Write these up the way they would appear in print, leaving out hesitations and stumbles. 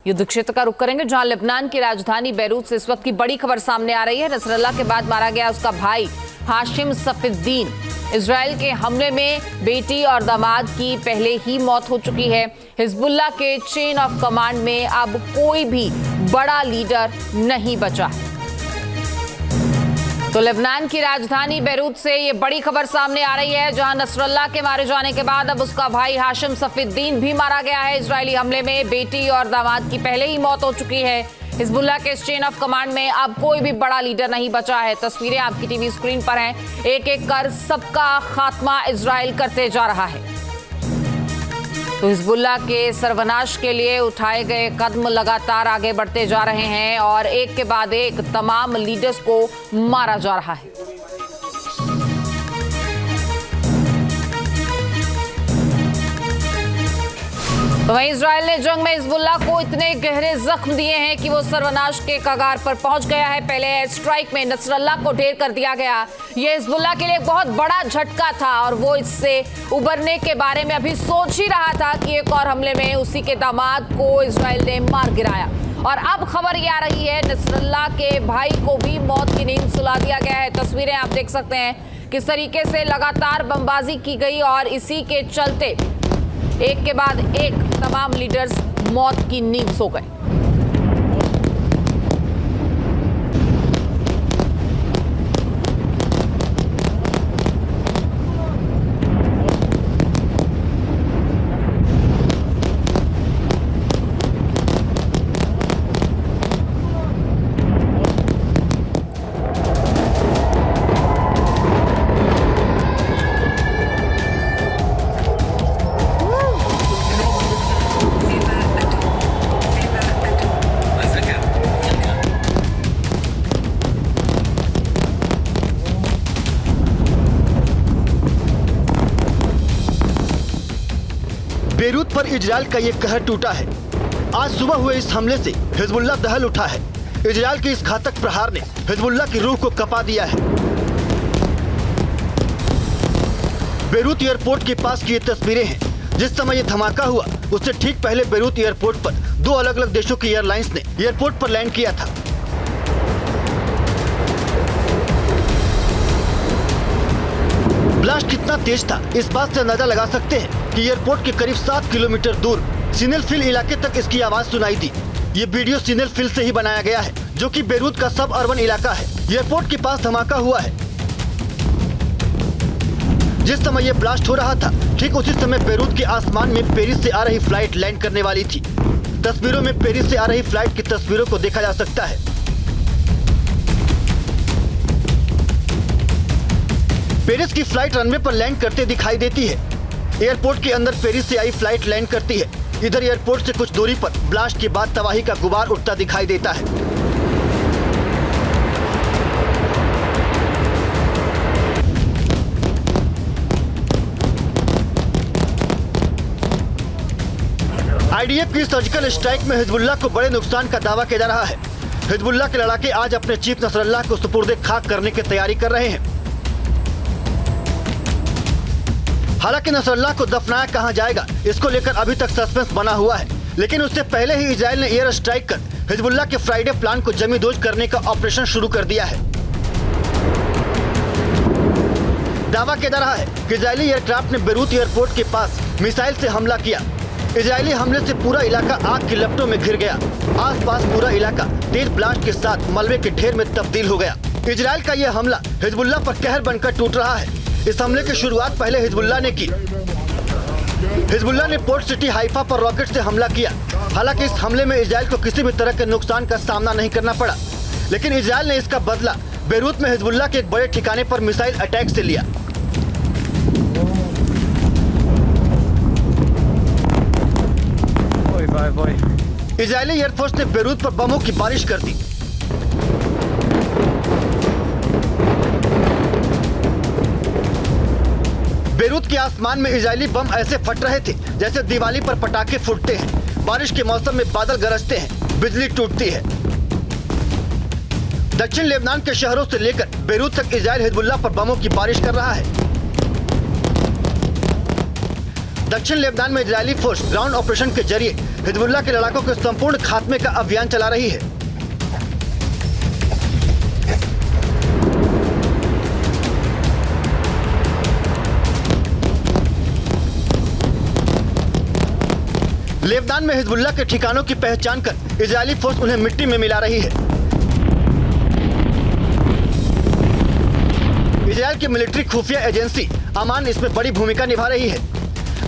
युद्ध क्षेत्र का रुख करेंगे जहां लेबनान की राजधानी बैरूत से इस वक्त की बड़ी खबर सामने आ रही है। नसरल्लाह के बाद मारा गया उसका भाई हाशिम सफीउद्दीन। इजराइल के हमले में बेटी और दामाद की पहले ही मौत हो चुकी है। हिजबुल्लाह के चेन ऑफ कमांड में अब कोई भी बड़ा लीडर नहीं बचा। तो लेबनान की राजधानी बैरूत से ये बड़ी खबर सामने आ रही है जहां नसरल्लाह के मारे जाने के बाद अब उसका भाई हाशिम सफीउद्दीन भी मारा गया है। इजरायली हमले में बेटी और दामाद की पहले ही मौत हो चुकी है। हिजबुल्लाह के चेन ऑफ कमांड में अब कोई भी बड़ा लीडर नहीं बचा है। तस्वीरें आपकी टीवी स्क्रीन पर हैं। एक एक कर सबका खात्मा इजराइल करते जा रहा है। तो हिजबुल्लाह के सर्वनाश के लिए उठाए गए कदम लगातार आगे बढ़ते जा रहे हैं और एक के बाद एक तमाम लीडर्स को मारा जा रहा है। तो वहीं इजराइल ने जंग में हिजबुल्लाह को इतने गहरे जख्म दिए हैं कि वो सर्वनाश के कगार पर पहुंच गया है। पहले एयर स्ट्राइक में नसरल्लाह को ढेर कर दिया गया। ये हिजबुल्लाह के लिए एक बहुत बड़ा झटका था और वो इससे उबरने के बारे में अभी सोच ही रहा था कि एक और हमले में उसी के दामाद को इजराइल ने मार गिराया। और अब खबर ये आ रही है नसरल्लाह के भाई को भी मौत की नींद सुला दिया गया है। तस्वीरें आप देख सकते हैं किस तरीके से लगातार बमबाजी की गई और इसी के चलते एक के बाद एक तमाम लीडर्स मौत की नींद सो गए। बेरूत पर इजराइल का ये कहर टूटा है। आज सुबह हुए इस हमले से हिजबुल्लाह दहल उठा है। इजराइल के इस घातक प्रहार ने हिजबुल्लाह की रूह को कपा दिया है। बेरूत एयरपोर्ट के पास की ये तस्वीरें हैं। जिस समय ये धमाका हुआ उससे ठीक पहले बेरूत एयरपोर्ट पर दो अलग अलग देशों की एयरलाइंस ने एयरपोर्ट पर लैंड किया था। ब्लास्ट कितना तेज था इस बात से अंदाजा लगा सकते हैं कि एयरपोर्ट के करीब 7 किलोमीटर दूर सिनेलफिल इलाके तक इसकी आवाज सुनाई दी। ये वीडियो सिनेलफिल से ही बनाया गया है जो कि बेरूत का सब अर्बन इलाका है। एयरपोर्ट के पास धमाका हुआ है। जिस समय ये ब्लास्ट हो रहा था ठीक उसी समय बेरूत के आसमान में पेरिस से आ रही फ्लाइट लैंड करने वाली थी। तस्वीरों में पेरिस से आ रही फ्लाइट की तस्वीरों को देखा जा सकता है। पेरिस की फ्लाइट रनवे पर लैंड करते दिखाई देती है। एयरपोर्ट के अंदर पेरिस से आई फ्लाइट लैंड करती है। इधर एयरपोर्ट से कुछ दूरी पर ब्लास्ट के बाद तबाही का गुबार उठता दिखाई देता है। आईडीएफ की सर्जिकल स्ट्राइक में हिजबुल्लाह को बड़े नुकसान का दावा किया जा रहा है। हिजबुल्लाह के लड़ाके आज अपने चीफ नसरल्लाह को सुपुर्दे खाक करने की तैयारी कर रहे हैं। हालांकि नसरल्लाह को दफनाया कहां जाएगा इसको लेकर अभी तक सस्पेंस बना हुआ है। लेकिन उससे पहले ही इजराइल ने एयर स्ट्राइक कर हिजबुल्लाह के फ्राइडे प्लान को जमींदोज करने का ऑपरेशन शुरू कर दिया है। दावा किया जा रहा है कि इजरायली एयरक्राफ्ट ने बेरूत एयरपोर्ट के पास मिसाइल से हमला किया। इजरायली हमले से पूरा इलाका आग की लपटों में घिर गया। आसपास पूरा इलाका तेज ब्लास्ट के साथ मलबे के ढेर में तब्दील हो गया। इजराइल का यह हमला हिजबुल्लाह पर कहर बनकर टूट रहा है। इस हमले की शुरुआत पहले हिजबुल्लाह ने की। हिजबुल्लाह ने पोर्ट सिटी हाइफा पर रॉकेट से हमला किया। हालांकि इस हमले में इजराइल को किसी भी तरह के नुकसान का सामना नहीं करना पड़ा, लेकिन इजराइल ने इसका बदला बेरूत में हिजबुल्लाह के एक बड़े ठिकाने पर मिसाइल अटैक से लिया। इजरायली एयरफोर्स ने बेरूत पर बमों की बारिश कर दी। बेरूत के आसमान में इजरायली बम ऐसे फट रहे थे जैसे दिवाली पर पटाखे फूटते हैं। बारिश के मौसम में बादल गरजते हैं, बिजली टूटती है। दक्षिण लेबनान के शहरों से लेकर बेरूत तक इजराइल हिजबुल्लाह पर बमों की बारिश कर रहा है। दक्षिण लेबनान में इजरायली फोर्स ग्राउंड ऑपरेशन के जरिए हिजबुल्लाह के लड़ाकों के संपूर्ण खात्मे का अभियान चला रही है। लेबनान में हिजबुल्लाह के ठिकानों की पहचान कर इजरायली फोर्स उन्हें मिट्टी में मिला रही है। इजरायल की मिलिट्री खुफिया एजेंसी अमान इसमें बड़ी भूमिका निभा रही है।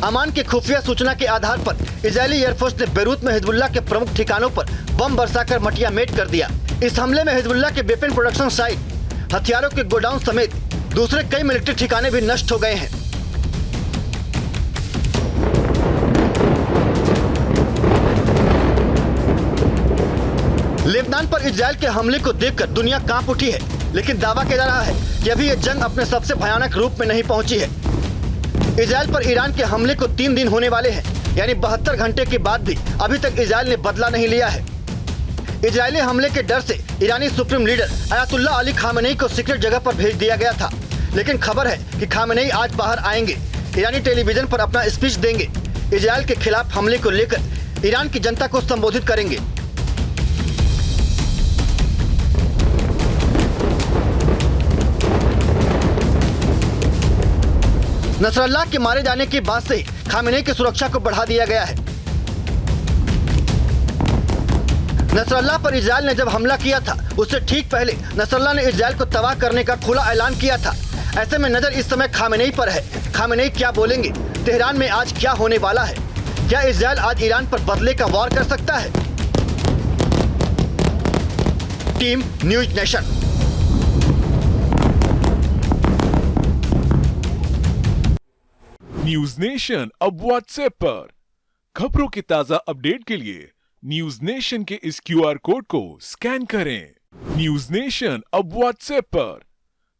अमान की खुफिया सूचना के आधार पर इजरायली एयरफोर्स ने बेरूत में हिजबुल्लाह के प्रमुख ठिकानों पर बम बरसाकर मटियामेट कर दिया। इस हमले में हिजबुल्लाह के वेपन प्रोडक्शन साइट, हथियारों के गोडाउन समेत दूसरे कई मिलिट्री ठिकाने भी नष्ट हो गए हैं। लेबनान पर इजरायल के हमले को देखकर दुनिया कांप उठी है, लेकिन दावा किया जा रहा है कि अभी यह जंग अपने सबसे भयानक रूप में नहीं पहुंची है। इजरायल पर ईरान के हमले को 3 दिन होने वाले हैं, यानी 72 घंटे के बाद भी अभी तक इजरायल ने बदला नहीं लिया है। इजरायली हमले के डर से ईरानी supreme leader Ayatollah Ali Khamenei को सीक्रेट जगह पर भेज दिया गया था, लेकिन खबर है कि खामेनेई आज बाहर आएंगे, ईरानी टेलीविजन पर अपना स्पीच देंगे, इजरायल के खिलाफ हमले को लेकर ईरान की जनता को संबोधित करेंगे। नसरल्लाह के मारे जाने के बाद से ही खामेनेई की सुरक्षा को बढ़ा दिया गया है। नसरल्लाह पर इजरायल ने जब हमला किया था, उससे ठीक पहले नसरल्लाह ने इजरायल को तबाह करने का खुला ऐलान किया था। ऐसे में नजर इस समय खामेनेई पर है। खामेनेई क्या बोलेंगे? तेहरान में आज क्या होने वाला है? क्या इजरायल आज ईरान पर बदले का वार कर सकता है? Team news nation. News nation अब व्हाट्सएप पर खबरों की ताजा अपडेट के लिए न्यूज नेशन के इस क्यूआर कोड को स्कैन करें। न्यूज नेशन अब व्हाट्सएप पर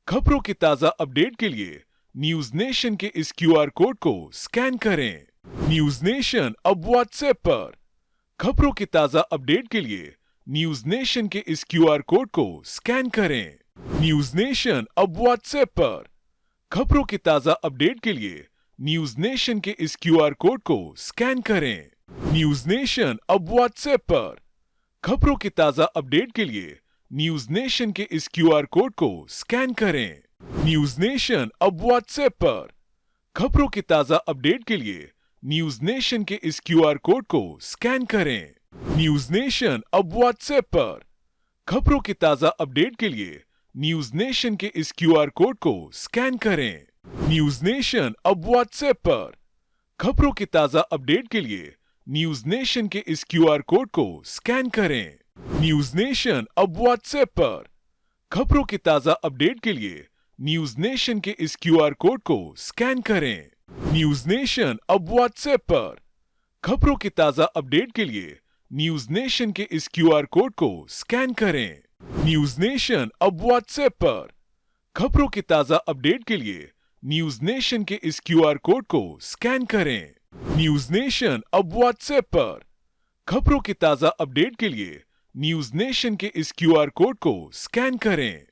खबरों की ताजा अपडेट के लिए न्यूज नेशन के इस क्यूआर कोड को स्कैन करें। न्यूज नेशन अब व्हाट्सएप पर खबरों की ताजा अपडेट के लिए न्यूज नेशन के इस क्यूआर कोड को स्कैन करें। न्यूज नेशन अब व्हाट्सएप पर खबरों की ताजा अपडेट के लिए न्यूज नेशन के इस क्यूआर कोड को स्कैन करें। न्यूज नेशन अब व्हाट्सएप पर खबरों की ताजा अपडेट के लिए न्यूज नेशन के इस क्यूआर कोड को स्कैन करें। न्यूज नेशन अब व्हाट्सएप पर खबरों की ताजा अपडेट के लिए न्यूज नेशन के इस क्यूआर कोड को स्कैन करें। न्यूज नेशन अब व्हाट्सएप पर खबरों की ताजा अपडेट के लिए न्यूज नेशन के इस क्यूआर कोड को स्कैन करें। न्यूज नेशन अब व्हाट्सएप पर खबरों की ताजा अपडेट के लिए न्यूज नेशन के इस क्यूआर कोड को स्कैन करें। न्यूज नेशन अब व्हाट्सएप पर खबरों की ताजा अपडेट के लिए न्यूज नेशन के इस क्यूआर कोड को स्कैन करें। न्यूज नेशन अब व्हाट्सएप पर खबरों की ताजा अपडेट के लिए न्यूज नेशन के इस क्यूआर कोड को स्कैन करें। न्यूज नेशन अब व्हाट्सएप पर खबरों की ताजा अपडेट के लिए न्यूज नेशन के इस क्यूआर कोड को स्कैन करें। न्यूज नेशन अब व्हाट्सएप पर खबरों की ताजा अपडेट के लिए न्यूज नेशन के इस क्यूआर कोड को स्कैन करें।